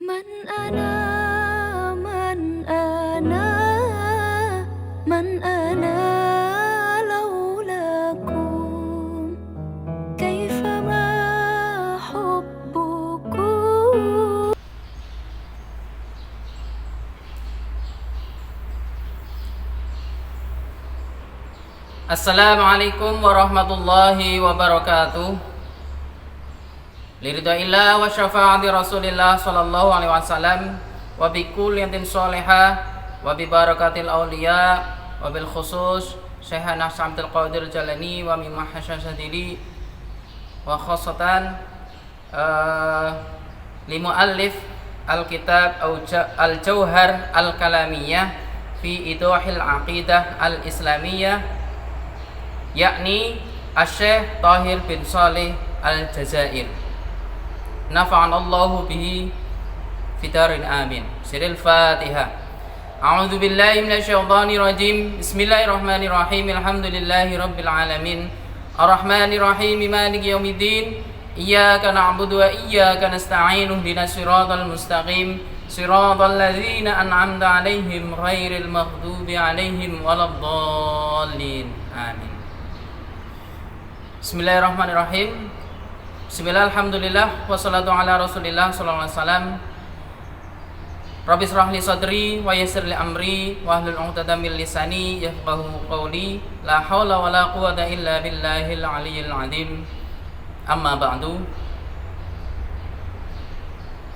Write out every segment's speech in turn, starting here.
من أنا من أنا من أنا لولاكم كيفما حبكم. Assalamualaikum warahmatullahi wabarakatuh. Liridhaillah wa syafa'ati Rasulillah sallallahu alaihi wasallam wa bi kulliyatin sholihah wa bi barakatil auliya wa bil khusus Syekhana Abdul Qadir Jalani wa min mahasyasadili wa khosatan li muallif al-kitab al-jauhar al-kalamiyah fi idahil aqidah al-islamiyah, yakni Asy-Syaikh Thahir bin Shalih Al-Jazair. Nafa'anallahu bihi fidarin amin. Siril Fatihah. A'udzu billahi minasyaitonir rajim. Bismillahirrahmanirrahim. Alhamdulillahi rabbil alamin. Arrahmanir rahim. Maliki yaumiddin. Iyyaka na'budu wa iyyaka nasta'in. Ihdinas siratal mustaqim. Siratal ladzina an'amta 'alaihim ghairil maghdubi 'alaihim waladdallin. Amin. Bismillahirrahmanirrahim. Bismillah, alhamdulillah, wassalatu ala rasulillah sallallahu alaihi wasallam. Rabbi shrah li sadri wa yassir li amri wahlul 'uqdatam min lisani yafqahu qawli. La haula wala quwwata illa billahil aliyyil azim. Amma ba'du.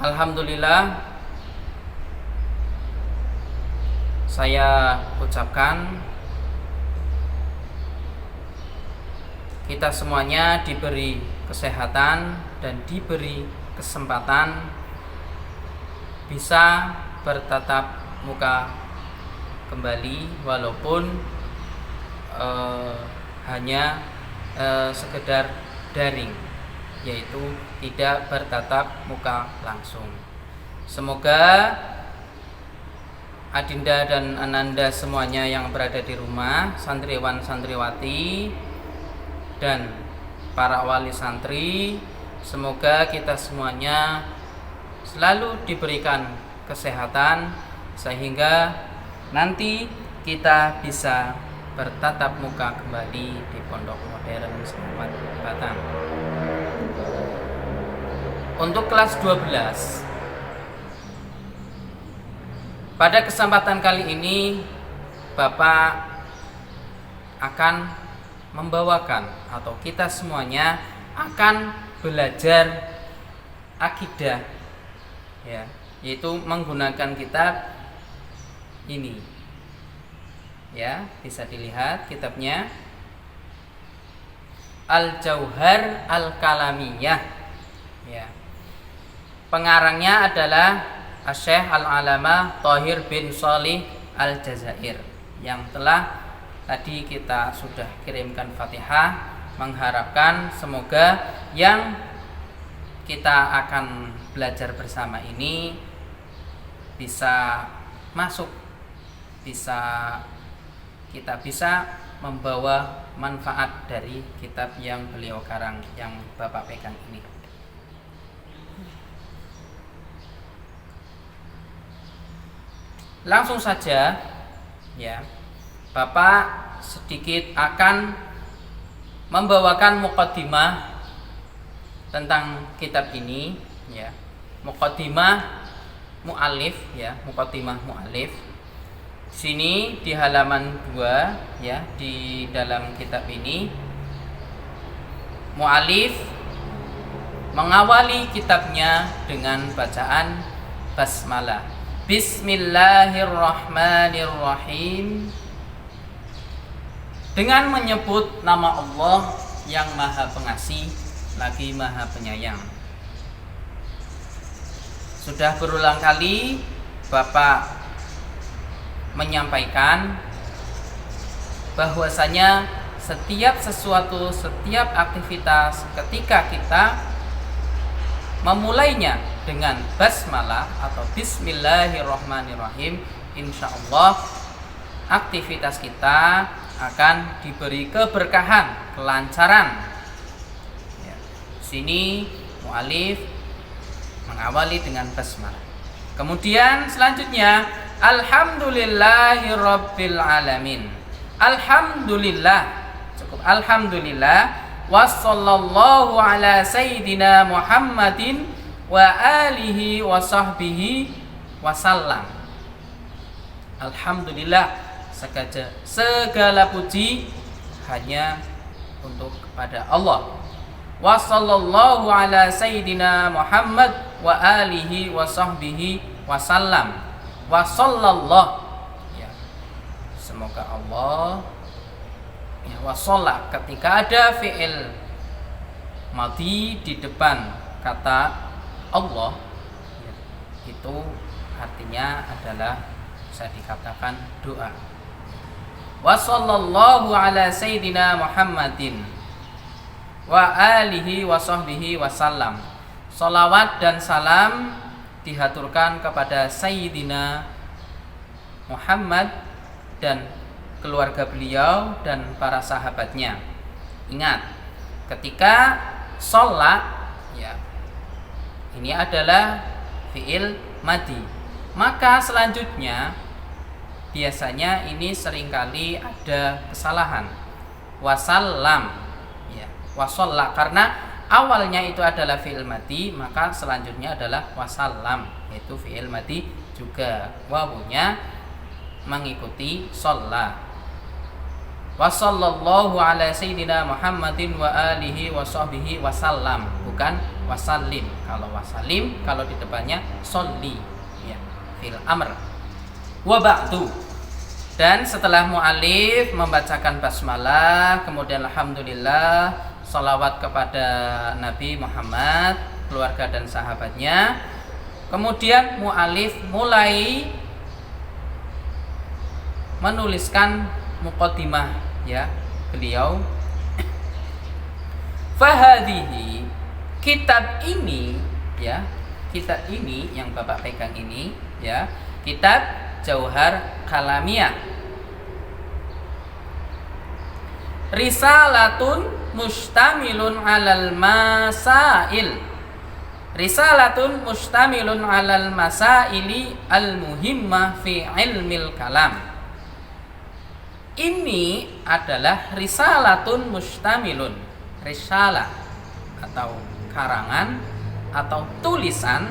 Alhamdulillah, saya ucapkan kita semuanya diberi kesehatan dan diberi kesempatan bisa bertatap muka kembali, walaupun hanya sekedar daring, yaitu tidak bertatap muka langsung. Semoga adinda dan ananda semuanya yang berada di rumah, santriwan santriwati dan para wali santri, semoga kita semuanya selalu diberikan kesehatan sehingga nanti kita bisa bertatap muka kembali di Pondok Modern Selamat Batang. Untuk kelas 12, pada kesempatan kali ini Bapak akan membawakan, atau kita semuanya akan belajar akidah, ya, yaitu menggunakan kitab ini, ya, bisa dilihat kitabnya Al-Jauhar Al-Kalamiyah, ya. Pengarangnya adalah Asy-Syaikh Al-Alamah Thahir bin Shalih Al-Jazair, yang telah tadi kita sudah kirimkan Fatihah, mengharapkan semoga yang kita akan belajar bersama ini bisa masuk, kita bisa membawa manfaat dari kitab yang beliau karang, yang Bapak pegang ini. Langsung saja, ya, Bapak sedikit akan membawakan muqaddimah tentang kitab ini, ya. Muqaddimah mu'allif, ya, muqaddimah mu'allif. Sini di halaman 2, ya, di dalam kitab ini mu'allif mengawali kitabnya dengan bacaan basmalah. Bismillahirrahmanirrahim, dengan menyebut nama Allah yang Maha Pengasih lagi Maha Penyayang. Sudah berulang kali Bapak menyampaikan bahwasanya setiap sesuatu, setiap aktivitas, ketika kita memulainya dengan basmalah atau bismillahirrahmanirrahim, insya Allah aktivitas kita akan diberi keberkahan, kelancaran. Ya. Sini mu'alif mengawali dengan basmalah. Kemudian selanjutnya alhamdulillahirabbil alamin. Alhamdulillah, cukup alhamdulillah. Wassallallahu ala sayyidina Muhammadin wa alihi wa sahbihi wasallam. Alhamdulillah, segala puji hanya untuk kepada Allah. Wassallallahu ala sayyidina Muhammad wa alihi wa sahbihi wasallam. Wassallallahu, ya, semoga Allah, ya, wasalla, ketika ada fi'il madhi di depan kata Allah, ya, itu artinya adalah bisa dikatakan doa. Wassallallahu ala sayyidina Muhammadin wa alihi wa sahbihi wasallam. Salawat dan salam dihaturkan kepada Sayyidina Muhammad dan keluarga beliau dan para sahabatnya. Ingat, ketika sholat, ya, ini adalah fi'il madhi, maka selanjutnya biasanya ini seringkali ada kesalahan. Wasallam, ya, wasalla, karena awalnya itu adalah fi'il madhi, maka selanjutnya adalah wasallam, yaitu fi'il madhi juga. Wawunya mengikuti sholla. Wassallallahu ala sayyidina Muhammadin wa alihi wa sahbihi wasallam, bukan wasallim. Kalau wasallim, kalau di depannya sholli, ya, fi'il amr. Wa ba'du, dan setelah mu'alif membacakan basmalah, kemudian alhamdulillah, salawat kepada Nabi Muhammad, keluarga dan sahabatnya, kemudian mu'alif mulai menuliskan muqaddimah, ya, beliau. Fahadhihi, kitab ini, ya, kitab ini yang Bapak pegang ini, ya, kitab Jauhar Kalamiyah, risalatun mustamilun alal masail. Risalatun mustamilun alal masaili al muhimmah fi ilmil kalam. Ini adalah risalatun mustamilun, risalah atau karangan atau tulisan,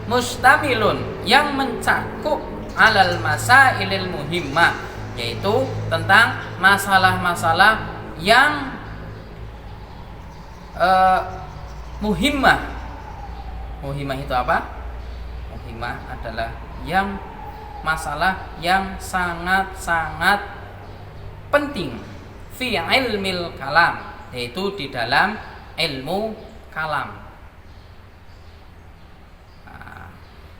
mustamilun yang mencakup alal masailil muhimmah, yaitu tentang masalah-masalah yang muhimmah. Muhimmah itu apa? Muhimmah adalah yang masalah yang sangat-sangat penting fi ilmil kalam, yaitu di dalam ilmu kalam. Nah,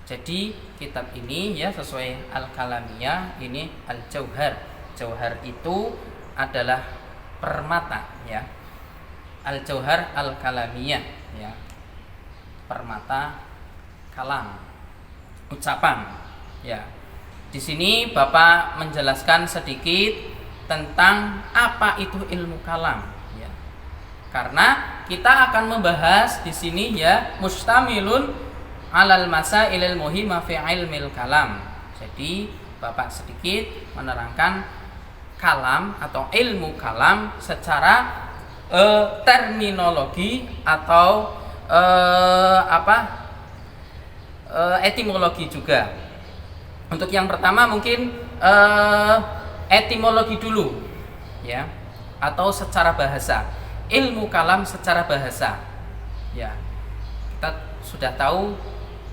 jadi kitab ini, ya, sesuai Al-Kalamiyah, ini Al-Jauhar. Jauhar itu adalah permata, ya. Al-Jauhar Al-Kalamiyah, ya, permata kalam, ucapan, ya. Di sini Bapak menjelaskan sedikit tentang apa itu ilmu kalam, ya. Karena kita akan membahas di sini, ya, mustamilun alal masailil muhimmah fi ilmil kalam. Jadi Bapak sedikit menerangkan kalam atau ilmu kalam secara terminologi atau etimologi juga. Untuk yang pertama mungkin etimologi dulu, ya, atau secara bahasa. Ilmu kalam secara bahasa, ya. Kita sudah tahu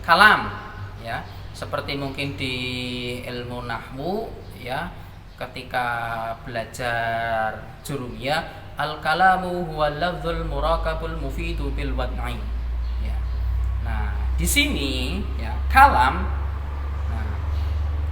kalam, ya, seperti mungkin di ilmu nahwu, ya, ketika belajar jurumiyah, al kalamu huwal lafzul murakabul mufidu bil wad'i, ya. Nah, di sini, ya, kalam, nah,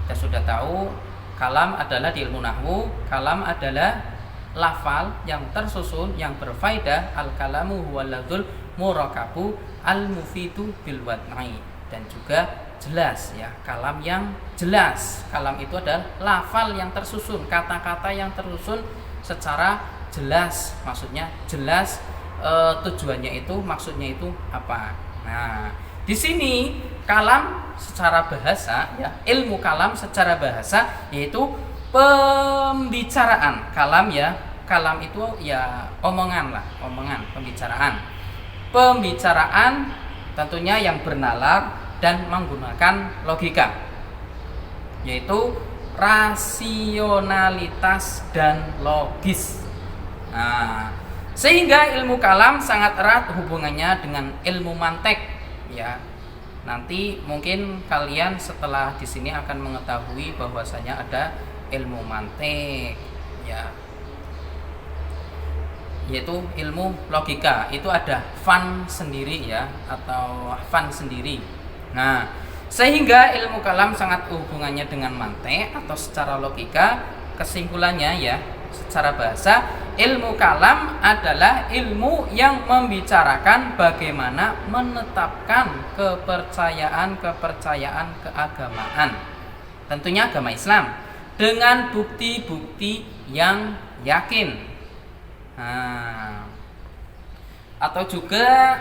kita sudah tahu kalam adalah di ilmu nahwu, kalam adalah lafal yang tersusun yang berfaedah. Al kalamu huwal lafzul murakabu al mufidu bil wad'i, dan juga jelas, ya, kalam yang jelas. Kalam itu adalah lafal yang tersusun, kata-kata yang tersusun secara jelas. Maksudnya jelas, tujuannya itu, maksudnya itu apa. Nah, di sini kalam secara bahasa ya, ilmu kalam secara bahasa yaitu pembicaraan. Kalam ya, kalam itu ya omongan lah, omongan, pembicaraan. Pembicaraan tentunya yang bernalar dan menggunakan logika, yaitu rasionalitas dan logis. Nah, sehingga ilmu kalam sangat erat hubungannya dengan ilmu mantek ya. Nanti mungkin kalian setelah di sini akan mengetahui bahwasanya ada ilmu mantek ya, yaitu ilmu logika. Itu ada fan sendiri ya, atau fan sendiri. Nah, sehingga ilmu kalam sangat hubungannya dengan mantek atau secara logika. Kesimpulannya ya, secara bahasa, ilmu kalam adalah ilmu yang membicarakan bagaimana menetapkan kepercayaan keagamaan, tentunya agama Islam, dengan bukti-bukti yang yakin. Nah, atau juga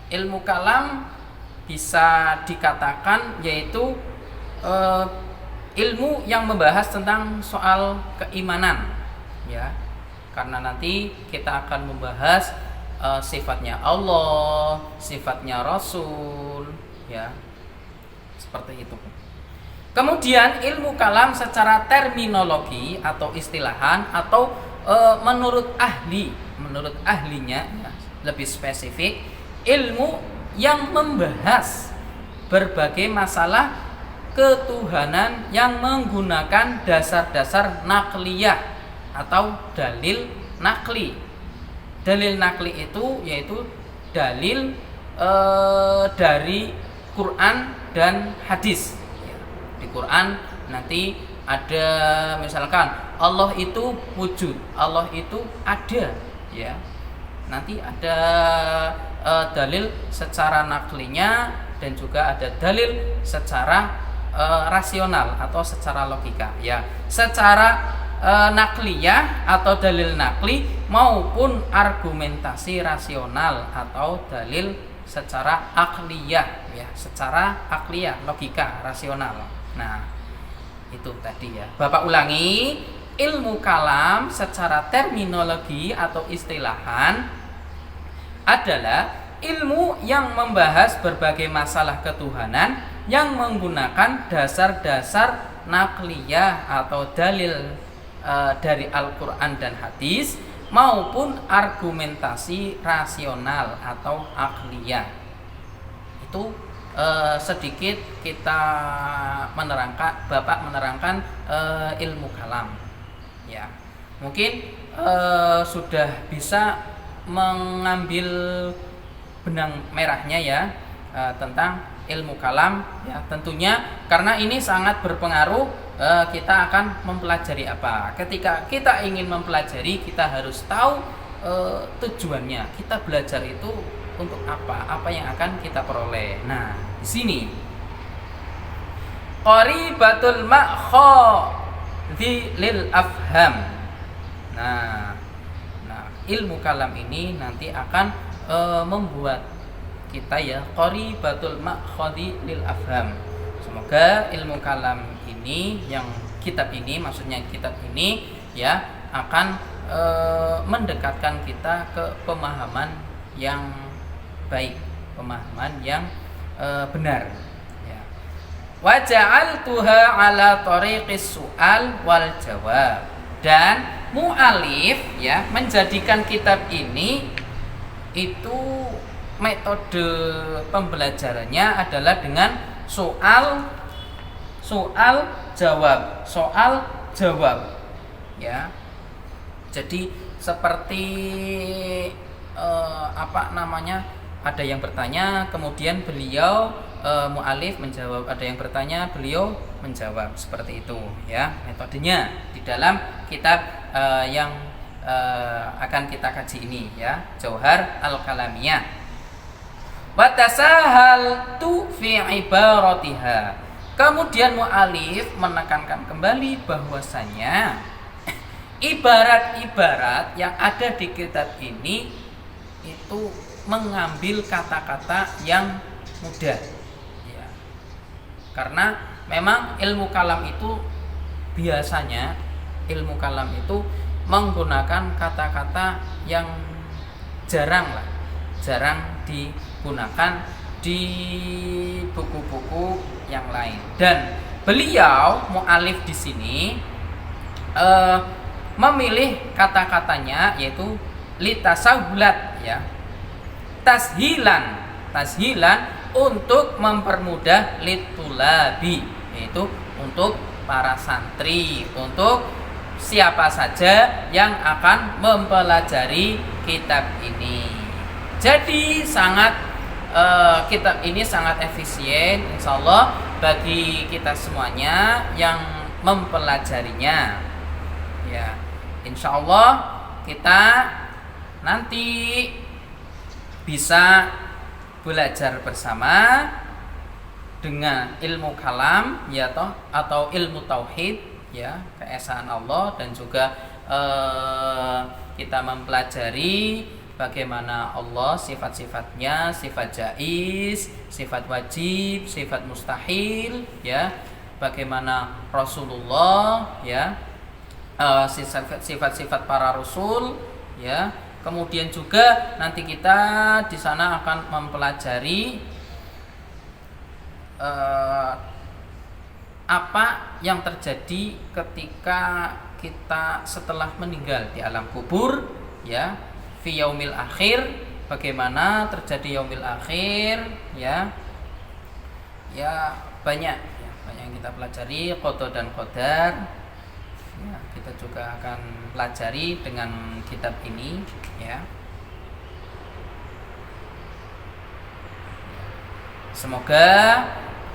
ilmu kalam bisa dikatakan yaitu ilmu yang membahas tentang soal keimanan ya, karena nanti kita akan membahas sifatnya Allah, sifatnya Rasul ya, seperti itu. Kemudian ilmu kalam secara terminologi atau istilahan atau menurut ahlinya ya, lebih spesifik, ilmu yang membahas berbagai masalah ketuhanan yang menggunakan dasar-dasar nakliyah atau dalil nakli. Dalil nakli itu yaitu dalil dari Quran dan hadis. Di Quran nanti ada misalkan Allah itu wujud, Allah itu ada ya. Nanti ada dalil secara naklinya dan juga ada dalil secara rasional atau secara logika ya. Secara nakliyah atau dalil nakli maupun argumentasi rasional atau dalil secara akliyah ya, secara akliyah, logika, rasional. Nah, itu tadi ya. Bapak ulangi, ilmu kalam secara terminologi atau istilahan adalah ilmu yang membahas berbagai masalah ketuhanan yang menggunakan dasar-dasar nakliyah atau dalil dari Al-Quran dan hadis maupun argumentasi rasional atau akliyah. Itu sedikit kita menerangkan, Bapak menerangkan ilmu kalam ya. Mungkin sudah bisa mengambil benang merahnya ya tentang ilmu kalam ya, tentunya karena ini sangat berpengaruh kita akan mempelajari apa. Ketika kita ingin mempelajari, kita harus tahu tujuannya. Kita belajar itu untuk apa yang akan kita peroleh. Nah, di sini qaribatul ma'khadhi lil afham. Nah, ilmu kalam ini nanti akan membuat kita ya qaribatul ma'khadhi lil afham. Semoga ilmu kalam ini, yang kitab ini, maksudnya kitab ini ya, akan mendekatkan kita ke pemahaman yang baik, pemahaman yang benar ya. Wa ja'altuha ala tariqis su'al wal jawab. Dan mu'alif ya menjadikan kitab ini itu metode pembelajarannya adalah dengan soal jawab ya. Jadi seperti ada yang bertanya kemudian beliau mu'alif menjawab, ada yang bertanya beliau menjawab, seperti itu ya metodenya di dalam kitab yang akan kita kaji ini ya, Jauhar Al-Kalamiyah. Wa tasahaltu fi ibaratiha. Kemudian mu'alif menekankan kembali bahwasanya ibarat-ibarat yang ada di kitab ini itu mengambil kata-kata yang mudah ya. Karena memang ilmu kalam itu biasanya menggunakan kata-kata yang jarang digunakan di buku-buku yang lain. Dan beliau mu'alif di sini memilih kata-katanya yaitu litasahulat, ya, tashilan untuk mempermudah litulabi, yaitu untuk para santri, untuk siapa saja yang akan mempelajari kitab ini. Jadi kitab ini sangat efisien insyaallah bagi kita semuanya yang mempelajarinya, ya. Insyaallah kita nanti bisa belajar bersama dengan ilmu kalam, ya atau ilmu tauhid, ya, keesaan Allah, dan juga kita mempelajari bagaimana Allah, sifat-sifatnya, sifat jaiz, sifat wajib, sifat mustahil, ya, bagaimana Rasulullah, ya, sifat-sifat para rasul, ya. Kemudian juga nanti kita di sana akan mempelajari apa yang terjadi ketika kita setelah meninggal di alam kubur, ya, fi yaumil akhir, bagaimana terjadi yaumil akhir, ya. Ya, banyak yang kita pelajari, qada dan qadar. Ya, kita juga akan pelajari dengan kitab ini, ya. Semoga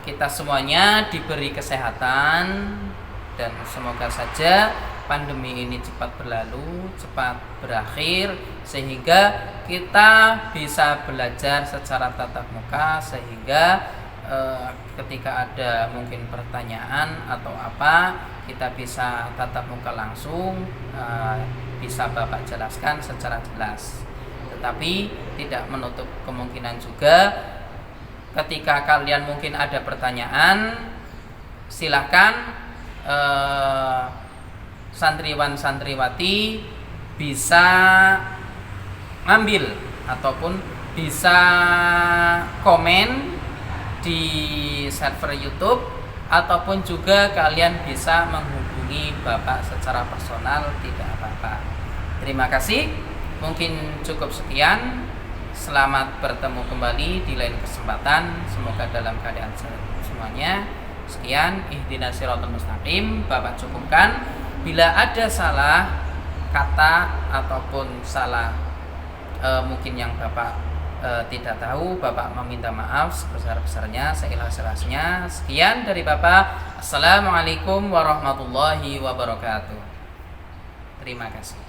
kita semuanya diberi kesehatan, dan semoga saja pandemi ini cepat berlalu, cepat berakhir, sehingga kita bisa belajar secara tatap muka, sehingga ketika ada mungkin pertanyaan atau apa, kita bisa tatap muka langsung, bisa Bapak jelaskan secara jelas. Tetapi tidak menutup kemungkinan juga ketika kalian mungkin ada pertanyaan, silahkan santriwan santriwati bisa ngambil ataupun bisa komen di server YouTube, ataupun juga kalian bisa menghubungi Bapak secara personal, tidak apa-apa. Terima kasih. Mungkin cukup sekian. Selamat bertemu kembali di lain kesempatan. Semoga dalam keadaan sehat semuanya. Sekian, ihdinas siratal mustaqim. Bapak cukupkan. Bila ada salah kata ataupun salah mungkin yang Bapak tidak tahu, Bapak meminta maaf sebesar-besarnya, seikhlas-ikhlasnya. Sekian dari Bapak. Assalamualaikum warahmatullahi wabarakatuh. Terima kasih.